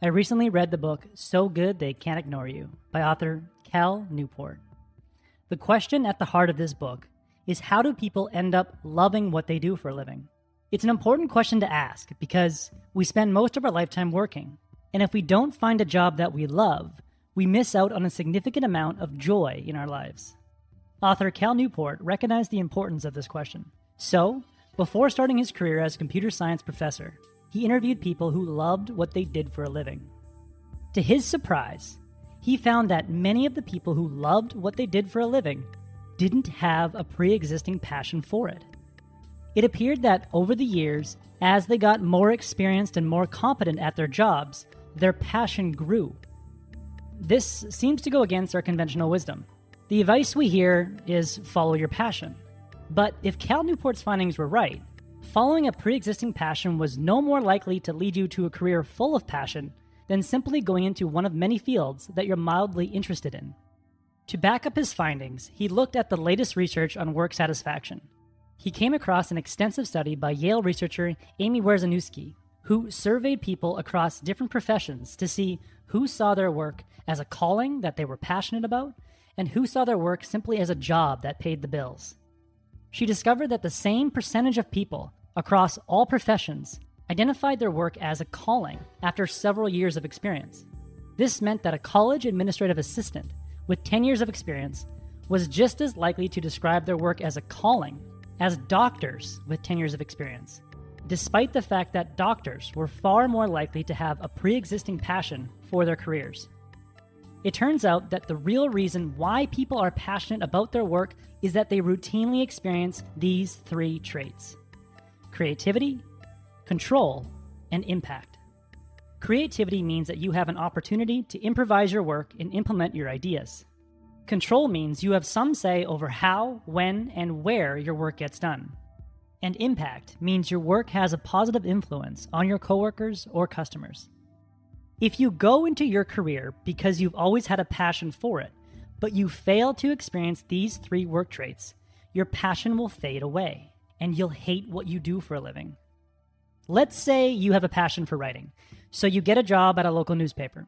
I recently read the book So Good They Can't Ignore You by author Cal Newport. The question at the heart of this book is, how do people end up loving what they do for a living? It's an important question to ask because we spend most of our lifetime working, and if we don't find a job that we love, we miss out on a significant amount of joy in our lives. Author Cal Newport recognized the importance of this question. So, before starting his career as a computer science professor, he interviewed people who loved what they did for a living. To his surprise, he found that many of the people who loved what they did for a living didn't have a pre-existing passion for it. It appeared that over the years, as they got more experienced and more competent at their jobs, their passion grew. This seems to go against our conventional wisdom. The advice we hear is follow your passion. But if Cal Newport's findings were right, following a pre-existing passion was no more likely to lead you to a career full of passion than simply going into one of many fields that you're mildly interested in. To back up his findings, he looked at the latest research on work satisfaction. He came across an extensive study by Yale researcher Amy Wierzynowski, who surveyed people across different professions to see who saw their work as a calling that they were passionate about and who saw their work simply as a job that paid the bills. She discovered that the same percentage of people across all professions identified their work as a calling after several years of experience. This meant that a college administrative assistant with 10 years of experience was just as likely to describe their work as a calling as doctors with 10 years of experience, despite the fact that doctors were far more likely to have a pre-existing passion for their careers. It turns out that the real reason why people are passionate about their work is that they routinely experience these three traits: creativity, control, and impact. Creativity means that you have an opportunity to improvise your work and implement your ideas. Control means you have some say over how, when, and where your work gets done. And impact means your work has a positive influence on your coworkers or customers. If you go into your career because you've always had a passion for it, but you fail to experience these three work traits, your passion will fade away, and you'll hate what you do for a living. Let's say you have a passion for writing, so you get a job at a local newspaper.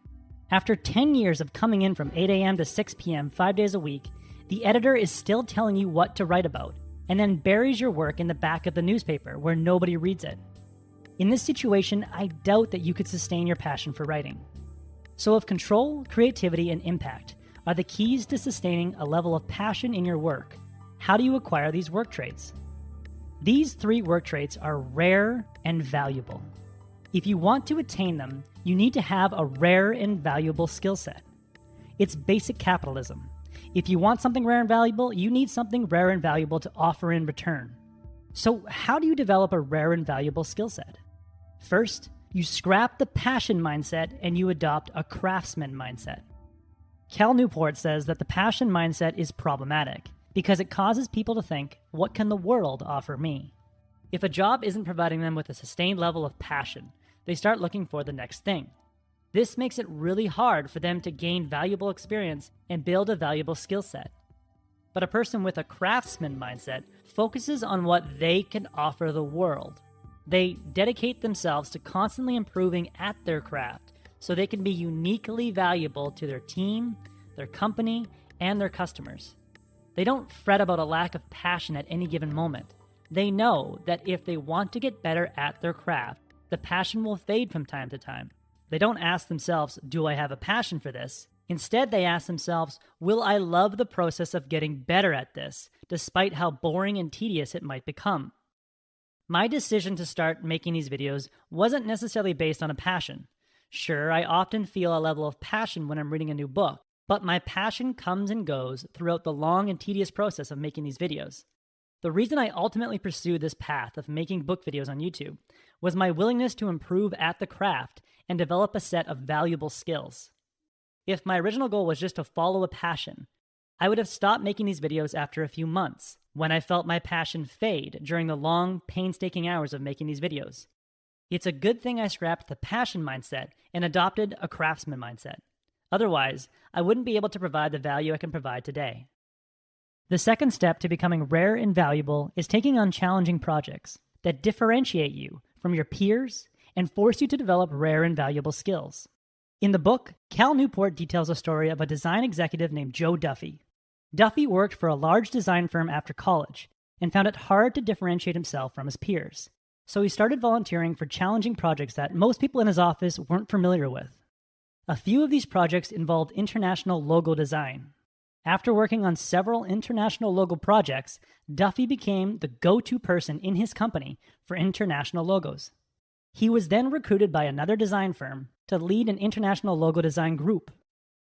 After 10 years of coming in from 8 a.m. to 6 p.m. 5 days a week, the editor is still telling you what to write about, and then buries your work in the back of the newspaper where nobody reads it. In this situation, I doubt that you could sustain your passion for writing. So if control, creativity, and impact are the keys to sustaining a level of passion in your work, how do you acquire these work traits? These three work traits are rare and valuable. If you want to attain them, you need to have a rare and valuable skill set. It's basic capitalism. If you want something rare and valuable, you need something rare and valuable to offer in return. So how do you develop a rare and valuable skill set? First, you scrap the passion mindset and you adopt a craftsman mindset. Cal Newport says that the passion mindset is problematic because it causes people to think, what can the world offer me? If a job isn't providing them with a sustained level of passion, they start looking for the next thing. This makes it really hard for them to gain valuable experience and build a valuable skill set. But a person with a craftsman mindset focuses on what they can offer the world. They dedicate themselves to constantly improving at their craft so they can be uniquely valuable to their team, their company, and their customers. They don't fret about a lack of passion at any given moment. They know that if they want to get better at their craft, the passion will fade from time to time. They don't ask themselves, do I have a passion for this? Instead, they ask themselves, will I love the process of getting better at this, despite how boring and tedious it might become? My decision to start making these videos wasn't necessarily based on a passion. Sure, I often feel a level of passion when I'm reading a new book, but my passion comes and goes throughout the long and tedious process of making these videos. The reason I ultimately pursued this path of making book videos on YouTube was my willingness to improve at the craft and develop a set of valuable skills. If my original goal was just to follow a passion, I would have stopped making these videos after a few months when I felt my passion fade during the long, painstaking hours of making these videos. It's a good thing I scrapped the passion mindset and adopted a craftsman mindset. Otherwise, I wouldn't be able to provide the value I can provide today. The second step to becoming rare and valuable is taking on challenging projects that differentiate you from your peers, and force you to develop rare and valuable skills. In the book, Cal Newport details a story of a design executive named Joe Duffy. Duffy worked for a large design firm after college and found it hard to differentiate himself from his peers. So he started volunteering for challenging projects that most people in his office weren't familiar with. A few of these projects involved international logo design. After working on several international logo projects, Duffy became the go-to person in his company for international logos. He was then recruited by another design firm to lead an international logo design group.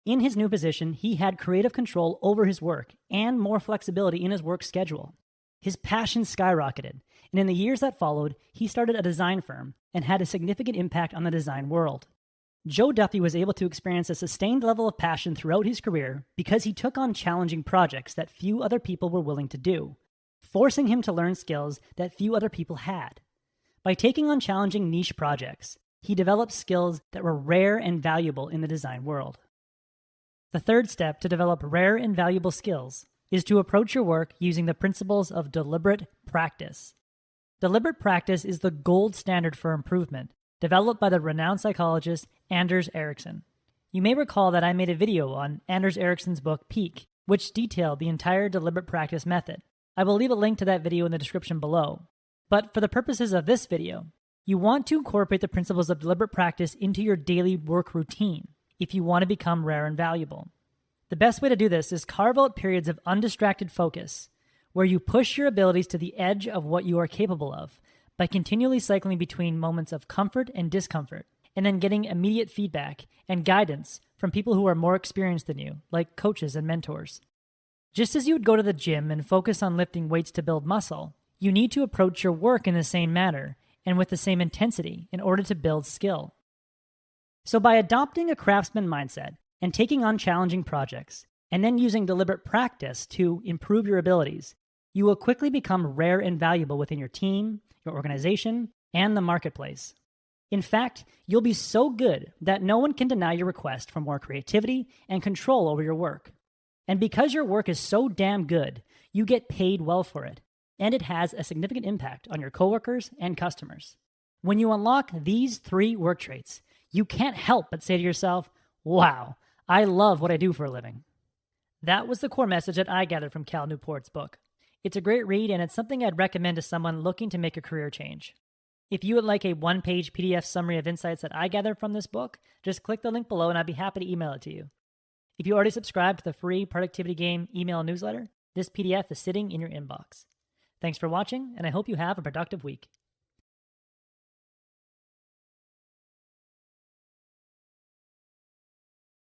In his new position, he had creative control over his work and more flexibility in his work schedule. His passion skyrocketed, and in the years that followed, he started a design firm and had a significant impact on the design world. Joe Duffy was able to experience a sustained level of passion throughout his career because he took on challenging projects that few other people were willing to do, forcing him to learn skills that few other people had. By taking on challenging niche projects, he developed skills that were rare and valuable in the design world. The third step to develop rare and valuable skills is to approach your work using the principles of deliberate practice. Deliberate practice is the gold standard for improvement, developed by the renowned psychologist Anders Ericsson. You may recall that I made a video on Anders Ericsson's book Peak, which detailed the entire deliberate practice method. I will leave a link to that video in the description below. But for the purposes of this video, you want to incorporate the principles of deliberate practice into your daily work routine if you want to become rare and valuable. The best way to do this is carve out periods of undistracted focus, where you push your abilities to the edge of what you are capable of by continually cycling between moments of comfort and discomfort, and then getting immediate feedback and guidance from people who are more experienced than you, like coaches and mentors. Just as you would go to the gym and focus on lifting weights to build muscle, you need to approach your work in the same manner and with the same intensity in order to build skill. So by adopting a craftsman mindset and taking on challenging projects, and then using deliberate practice to improve your abilities, you will quickly become rare and valuable within your team, your organization, and the marketplace. In fact, you'll be so good that no one can deny your request for more creativity and control over your work. And because your work is so damn good, you get paid well for it, and it has a significant impact on your coworkers and customers. When you unlock these 3 work traits, you can't help but say to yourself, wow, I love what I do for a living. That was the core message that I gathered from Cal Newport's book. It's a great read, and it's something I'd recommend to someone looking to make a career change. If you would like a 1-page PDF summary of insights that I gathered from this book, just click the link below and I'd be happy to email it to you. If you already subscribed to the free Productivity Game email newsletter, this PDF is sitting in your inbox. Thanks for watching, and I hope you have a productive week.